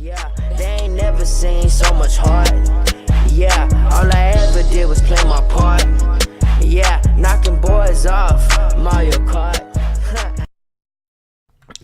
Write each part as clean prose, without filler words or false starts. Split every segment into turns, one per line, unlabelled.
Yeah, they ain't never seen so much heart. Yeah, all I ever did was play my part. Yeah, knocking boys off Mario Kart.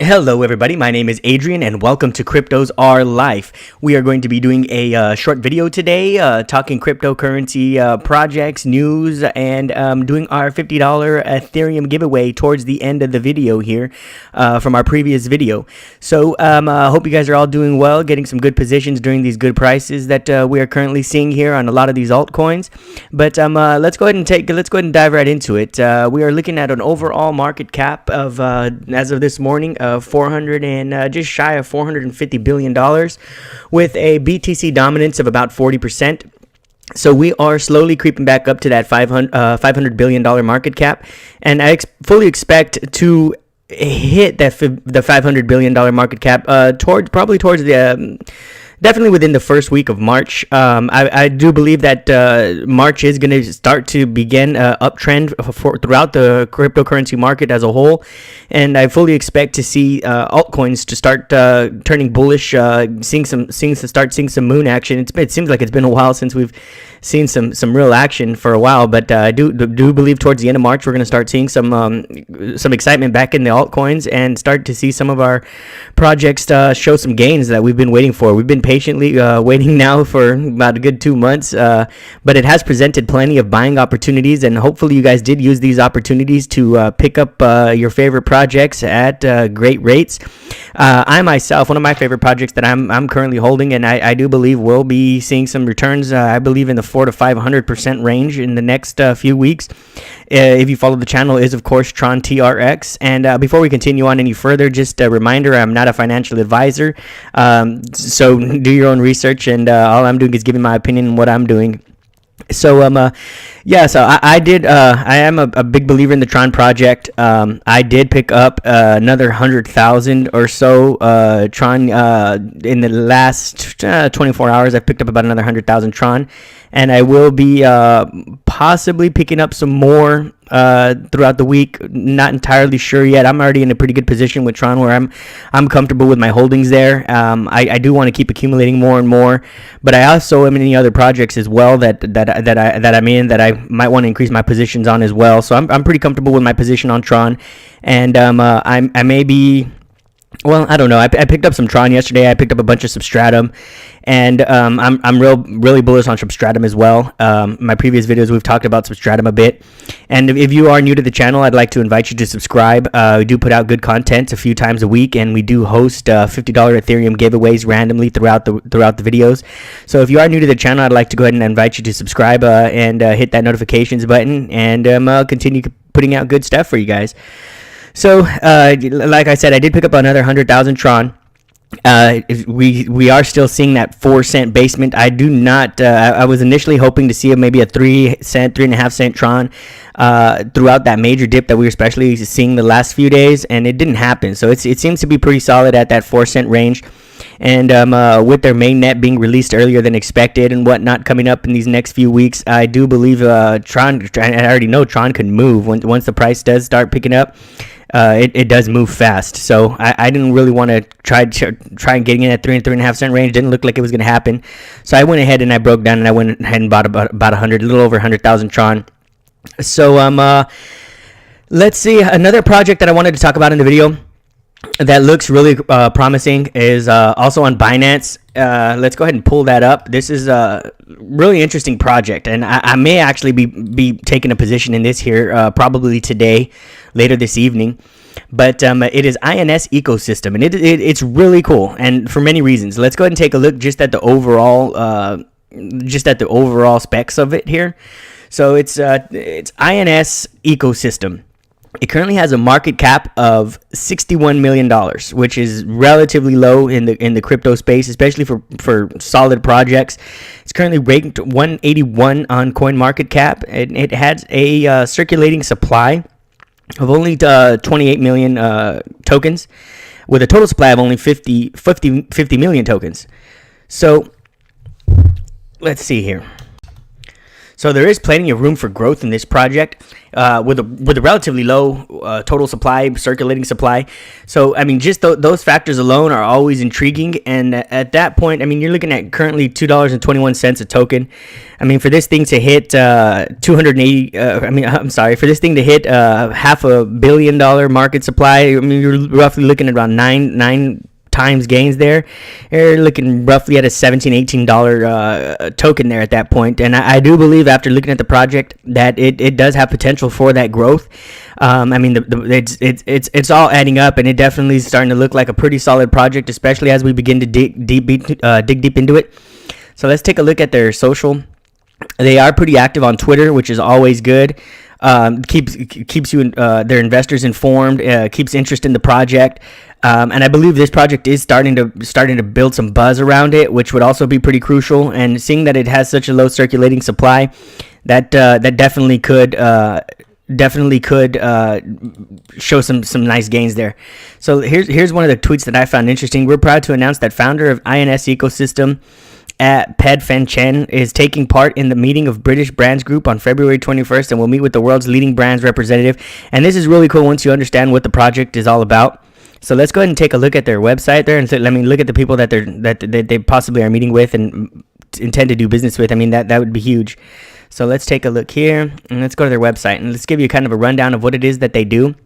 Hello everybody, my name is Adrian and welcome to cryptosrlife. We are going to be doing a short video today talking cryptocurrency projects, news, and doing our $50 Ethereum giveaway towards the end of the video here from our previous video. So I hope you guys are all doing well, getting some good positions during these good prices that we are currently seeing here on a lot of these altcoins. But let's go ahead and dive right into it. We are looking at an overall market cap of as of this morning of just shy of $450 billion with a BTC dominance of about 40%. So we are slowly creeping back up to that $500 billion market cap, and I fully expect to hit the $500 billion market cap towards the definitely within the first week of March. I do believe that March is going to start to begin an uptrend throughout the cryptocurrency market as a whole, and I fully expect to see altcoins to start turning bullish, seeing some moon action. It seems like it's been a while since we've seen some real action for a while, but I do believe towards the end of March we're going to start seeing some excitement back in the altcoins and start to see some of our projects show some gains that we've been waiting for. We've been patiently waiting now for about a good 2 months, but it has presented plenty of buying opportunities, and hopefully you guys did use these opportunities to pick up your favorite projects at great rates. I myself, one of my favorite projects that I'm currently holding, and I do believe will be seeing some returns, I believe in the 400 to 500% range in the next few weeks. If you follow the channel, is of course Tron TRX. And before we continue on any further, just a reminder, I'm not a financial advisor, so do your own research, and all I'm doing is giving my opinion on what I'm doing. So I am a big believer in the Tron project. I did pick up another 100,000 or so Tron in the last 24 hours. I picked up about another 100,000 Tron, and I will be possibly picking up some more throughout the week. Not entirely sure yet. I'm already in a pretty good position with Tron where I'm comfortable with my holdings there. I do want to keep accumulating more and more, but I also am in the other projects as well that I'm in that I might want to increase my positions on as well. So I'm pretty comfortable with my position on Tron, and I may be. Well, I don't know. I picked up some Tron yesterday. I picked up a bunch of Substratum, and I'm really bullish on Substratum as well. My previous videos we've talked about Substratum a bit, and if you are new to the channel, I'd like to invite you to subscribe. We do put out good content a few times a week, and we do host $50 Ethereum giveaways randomly throughout the videos. So if you are new to the channel, I'd like to go ahead and invite you to subscribe and hit that notifications button, and continue putting out good stuff for you guys. So, like I said, I did pick up another 100,000 Tron. We are still seeing that 4-cent basement. I do not. I was initially hoping to see maybe a 3.5 cent Tron throughout that major dip that we were especially seeing the last few days, and it didn't happen. So it seems to be pretty solid at that 4-cent range. And with their mainnet being released earlier than expected and whatnot coming up in these next few weeks, I do believe Tron. I already know Tron can move once the price does start picking up. It does move fast, so I didn't really want to try and getting in at 3.5 cent range. Didn't look like it was going to happen, so I went ahead and I broke down and I went ahead and bought about a little over 100,000 Tron. So let's see, another project that I wanted to talk about in the video that looks really promising is also on Binance. Let's go ahead and pull that up. This is a really interesting project, and I may actually be taking a position in this here probably today, later this evening. But it is INS ecosystem, and it's really cool, and for many reasons. Let's go ahead and take a look just at the overall specs of it here. So it's INS ecosystem. It currently has a market cap of $61 million, which is relatively low in the crypto space, especially for solid projects. It's currently ranked 181 on CoinMarketCap, and it has a circulating supply of only 28 million tokens, with a total supply of only 50 million tokens. So let's see here. So there is plenty of room for growth in this project, with a relatively low total supply, circulating supply. So I mean, just those factors alone are always intriguing. And at that point, I mean, you're looking at currently $2.21 a token. I mean, for this thing to hit 280, for this thing to hit $500 million market supply, I mean, you're roughly looking at around nine times gains there. You're looking roughly at a $17-18 token there at that point. And I do believe, after looking at the project, that it does have potential for that growth. I mean, it's all adding up, and it definitely is starting to look like a pretty solid project, especially as we begin to dig deep into it. So let's take a look at their social. They are pretty active on Twitter, which is always good. Keeps you their investors informed, keeps interest in the project, and I believe this project is starting to build some buzz around it, which would also be pretty crucial. And seeing that it has such a low circulating supply, that definitely could show some nice gains there. So here's one of the tweets that I found interesting. We're proud to announce that founder of INS Ecosystem at Ped Fen Chen is taking part in the meeting of British Brands Group on February 21st, and will meet with the world's leading brands representative. And this is really cool once you understand what the project is all about. So let's go ahead and take a look at their website there, and look at the people that they possibly are meeting with and intend to do business with. I mean, that would be huge. So let's take a look here, and let's go to their website, and let's give you kind of a rundown of what it is that they do.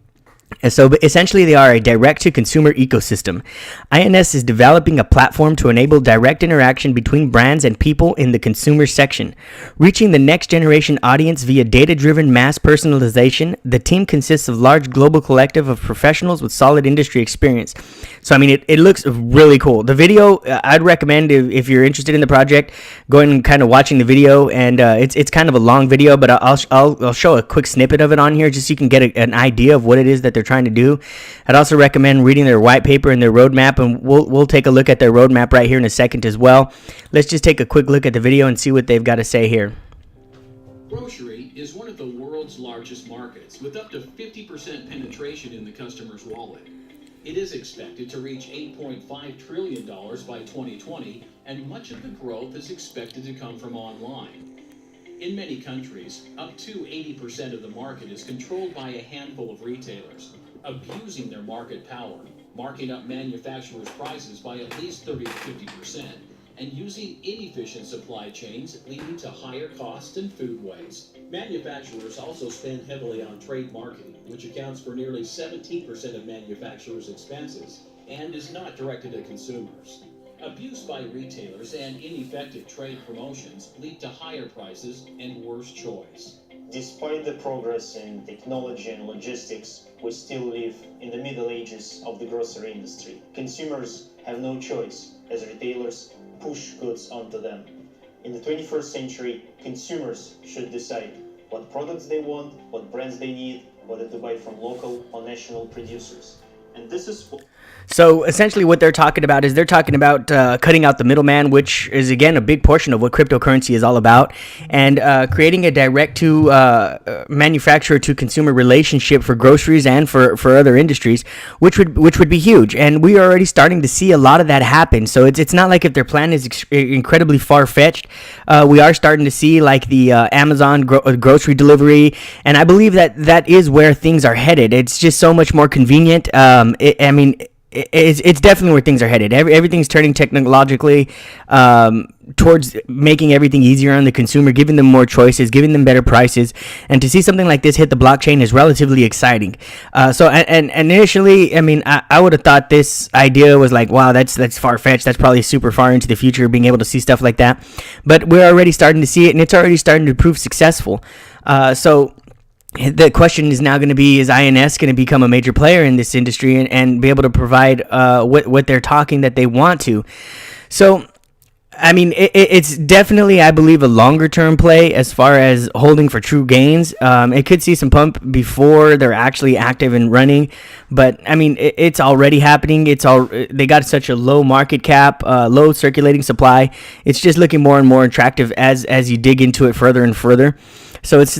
And so essentially, they are a direct-to-consumer ecosystem. INS is developing a platform to enable direct interaction between brands and people in the consumer section. Reaching the next-generation audience via data-driven mass personalization, the team consists of a large global collective of professionals with solid industry experience. So, I mean, it looks really cool. The video, I'd recommend, if you're interested in the project, going and kind of watching the video. And it's kind of a long video, but I'll show a quick snippet of it on here just so you can get an idea of what it is that they're trying to do. I'd also recommend reading their white paper and their roadmap, and we'll take a look at their roadmap right here in a second as well. Let's just take a quick look at the video and see what they've got to say here.
Grocery is one of the world's largest markets, with up to 50% penetration in the customer's wallet. It is expected to reach $8.5 trillion by 2020, and much of the growth is expected to come from online. In many countries, up to 80% of the market is controlled by a handful of retailers, abusing their market power, marking up manufacturers' prices by at least 30 to 50%, and using inefficient supply chains, leading to higher costs and food waste. Manufacturers also spend heavily on trade marketing, which accounts for nearly 17% of manufacturers' expenses and is not directed at consumers. Abuse by retailers and ineffective trade promotions lead to higher prices and worse choice.
Despite the progress in technology and logistics, we still live in the Middle Ages of the grocery industry. Consumers have no choice as retailers push goods onto them. In the 21st century, consumers should decide what products they want, what brands they need, whether to buy from local or national producers. And this is
So essentially what they're talking about is cutting out the middleman, which is, again, a big portion of what cryptocurrency is all about, and creating a direct to manufacturer to consumer relationship for groceries and for other industries, which would be huge. And we are already starting to see a lot of that happen. So it's not like if their plan is incredibly far-fetched. We are starting to see like the Amazon grocery delivery, and I believe that is where things are headed. It's just so much more convenient. It's definitely where things are headed. Everything's turning technologically towards making everything easier on the consumer, giving them more choices, giving them better prices. And to see something like this hit the blockchain is relatively exciting. And initially, I mean, I would have thought this idea was like, wow, that's far-fetched. That's probably super far into the future, being able to see stuff like that. But we're already starting to see it, and it's already starting to prove successful. So the question is now going to be, is INS going to become a major player in this industry and be able to provide what they're talking that they want to? So, I mean, it's definitely, I believe, a longer-term play as far as holding for true gains. It could see some pump before they're actually active and running, but, I mean, it's already happening. They got such a low market cap, low circulating supply. It's just looking more and more attractive as you dig into it further and further. So it's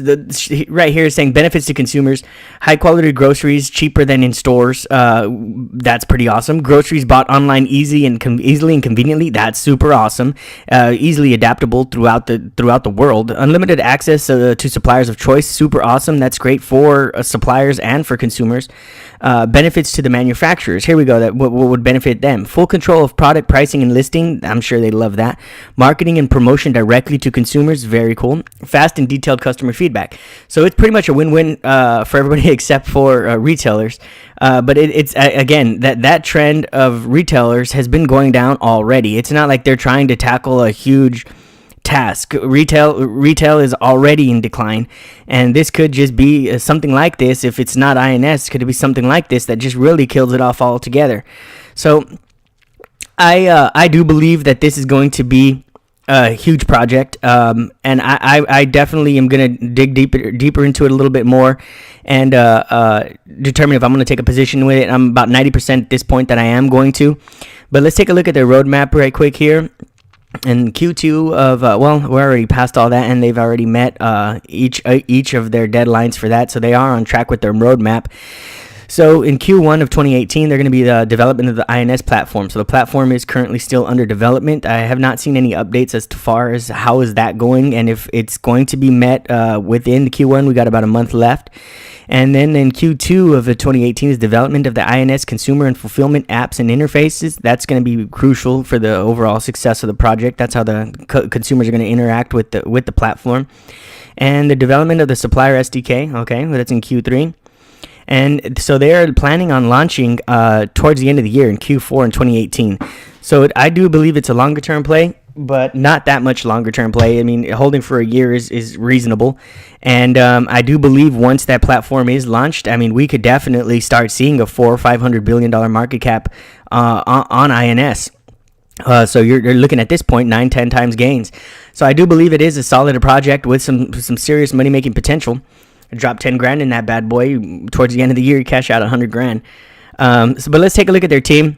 right here saying benefits to consumers: high quality groceries, cheaper than in stores. That's pretty awesome. Groceries bought online easily and conveniently. That's super awesome. Easily adaptable throughout the world. Unlimited access to suppliers of choice. Super awesome. That's great for suppliers and for consumers. Benefits to the manufacturers. Here we go. That what would benefit them: full control of product pricing and listing. I'm sure they love that. Marketing and promotion directly to consumers. Very cool. Fast and detailed customer feedback. So it's pretty much a win-win for everybody except for retailers. But it's again, that trend of retailers has been going down already. It's not like they're trying to tackle a huge task. Retail is already in decline, and this could just be something like this. If it's not INS, could it be something like this that just really kills it off altogether? So I do believe that this is going to be a huge project, and I definitely am going to dig deeper into it a little bit more and determine if I'm going to take a position with it. I'm about 90% at this point that I am going to. But let's take a look at their roadmap right quick here. And Q2 of, we're already past all that, and they've already met each of their deadlines for that, so they are on track with their roadmap. So in Q1 of 2018, they're going to be the development of the INS platform. So the platform is currently still under development. I have not seen any updates as far as how is that going, and if it's going to be met within the Q1. We got about a month left. And then in Q2 of the 2018 is development of the INS consumer and fulfillment apps and interfaces. That's going to be crucial for the overall success of the project. That's how the consumers are going to interact with the platform. And the development of the supplier SDK. Okay, well, that's in Q3. And so they're planning on launching towards the end of the year in Q4 in 2018. So I do believe it's a longer term play, but not that much longer term play. I mean, holding for a year is reasonable. And I do believe once that platform is launched, I mean, we could definitely start seeing a $400 or $500 billion market cap on INS. So you're looking at this point 9-10 times gains. So I do believe it is a solid project with some serious money making potential. I dropped 10 grand in that bad boy. Towards the end of the year, you cash out 100 grand. But let's take a look at their team.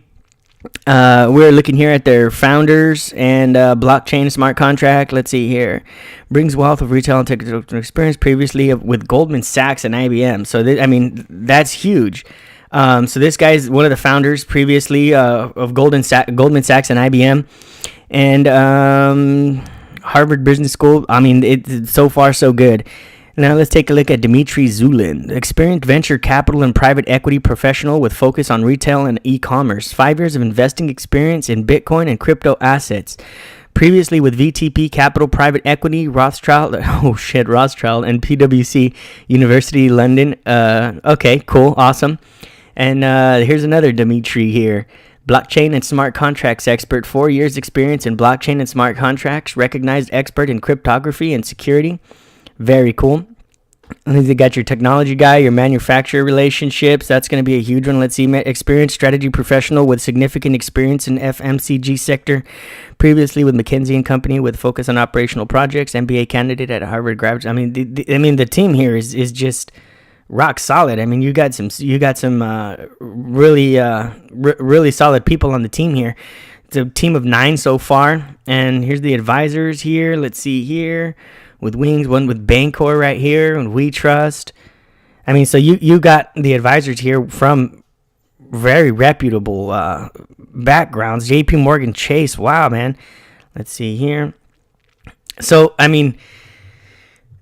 We're looking here at their founders and blockchain smart contract. Let's see here. Brings wealth of retail and technical experience previously with Goldman Sachs and IBM. So, that's huge. So this guy's one of the founders previously of Goldman Sachs and IBM. And Harvard Business School. I mean, it's so far so good. Now let's take a look at Dmitry Zulin, experienced venture capital and private equity professional with focus on retail and e-commerce. 5 years of investing experience in Bitcoin and crypto assets. Previously with VTP Capital Private Equity, Rothschild, and PwC University London. Okay, cool, awesome. And here's another Dmitry here. Blockchain and smart contracts expert, 4 years experience in blockchain and smart contracts, recognized expert in cryptography and security. Very cool. And then you got your technology guy, your manufacturer relationships. That's going to be a huge one. Let's see. Experienced strategy professional with significant experience in FMCG sector. Previously with McKinsey & Company with focus on operational projects. MBA candidate at Harvard graduate. I mean, the team here is just rock solid. I mean, you got some really solid people on the team here. It's a team of 9 so far. And here's the advisors here. Let's see here. With Wings, one with Bancor right here, and We Trust. I mean, so you got the advisors here from very reputable backgrounds. JP Morgan Chase, wow, man. Let's see here. So, I mean,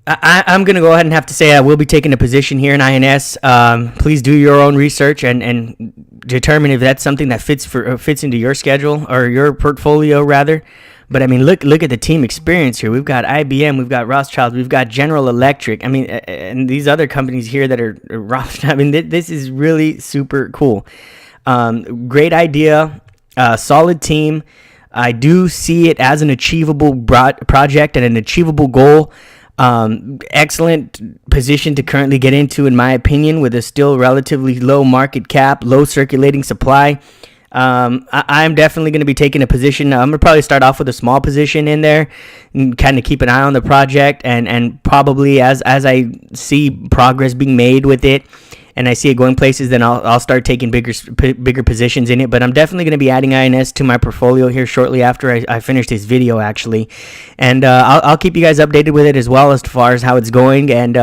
I'm going to go ahead and have to say I will be taking a position here in INS. Please do your own research and determine if that's something that fits into your schedule or your portfolio, rather. But I mean, look at the team experience here. We've got IBM, we've got Rothschild, we've got General Electric. I mean, and these other companies here that are Rothschild. I mean, this is really super cool. Great idea, solid team. I do see it as an achievable project and an achievable goal. Excellent position to currently get into, in my opinion, with a still relatively low market cap, low circulating supply. I'm definitely going to be taking a position. I'm going to probably start off with a small position in there and kind of keep an eye on the project and probably as I see progress being made with it and I see it going places, then I'll start taking bigger positions in it. But I'm definitely going to be adding INS to my portfolio here shortly after I finish this video, actually, and I'll keep you guys updated with it as well as far as how it's going, and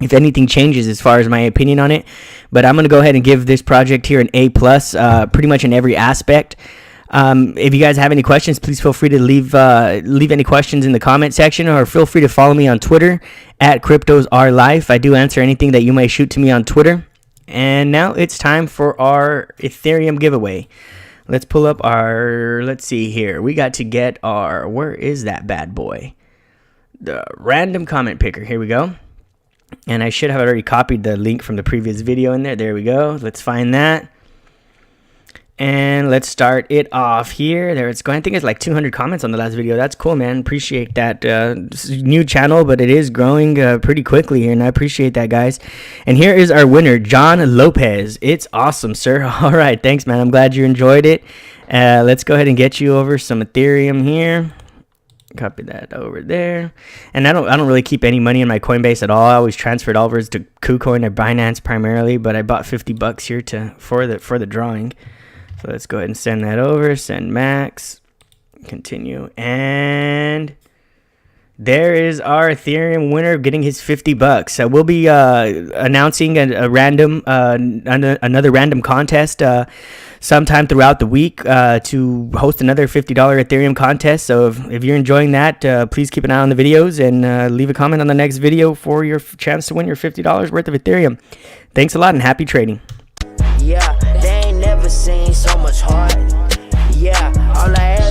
if anything changes as far as my opinion on it. But I'm going to go ahead and give this project here an A+, pretty much in every aspect. If you guys have any questions, please feel free to leave any questions in the comment section, or feel free to follow me on Twitter at cryptosrlife. I do answer anything that you may shoot to me on Twitter. And now it's time for our Ethereum giveaway. Let's pull up let's see here. We got to get where is that bad boy? The random comment picker. Here we go. And I should have already copied the link from the previous video in there. There we go. Let's find that. And let's start it off here. There it's going. I think it's like 200 comments on the last video. That's cool, man. Appreciate that. New channel, but it is growing pretty quickly, and I appreciate that, guys. And here is our winner, John Lopez. It's awesome, sir. All right. Thanks, man. I'm glad you enjoyed it. Let's go ahead and get you over some Ethereum here. Copy that over there. And I don't really keep any money in my Coinbase at all. I always transfer it over to KuCoin or Binance primarily, but I bought $50 here for the drawing. So let's go ahead and send that over. Send max. Continue. And there is our Ethereum winner getting his $50. So we'll be announcing another random contest sometime throughout the week to host another $50 Ethereum contest. So if you're enjoying that, please keep an eye on the videos and leave a comment on the next video for your chance to win your $50 worth of Ethereum. Thanks a lot and happy trading.
Yeah, they ain't never seen so much heart. Yeah, all I ever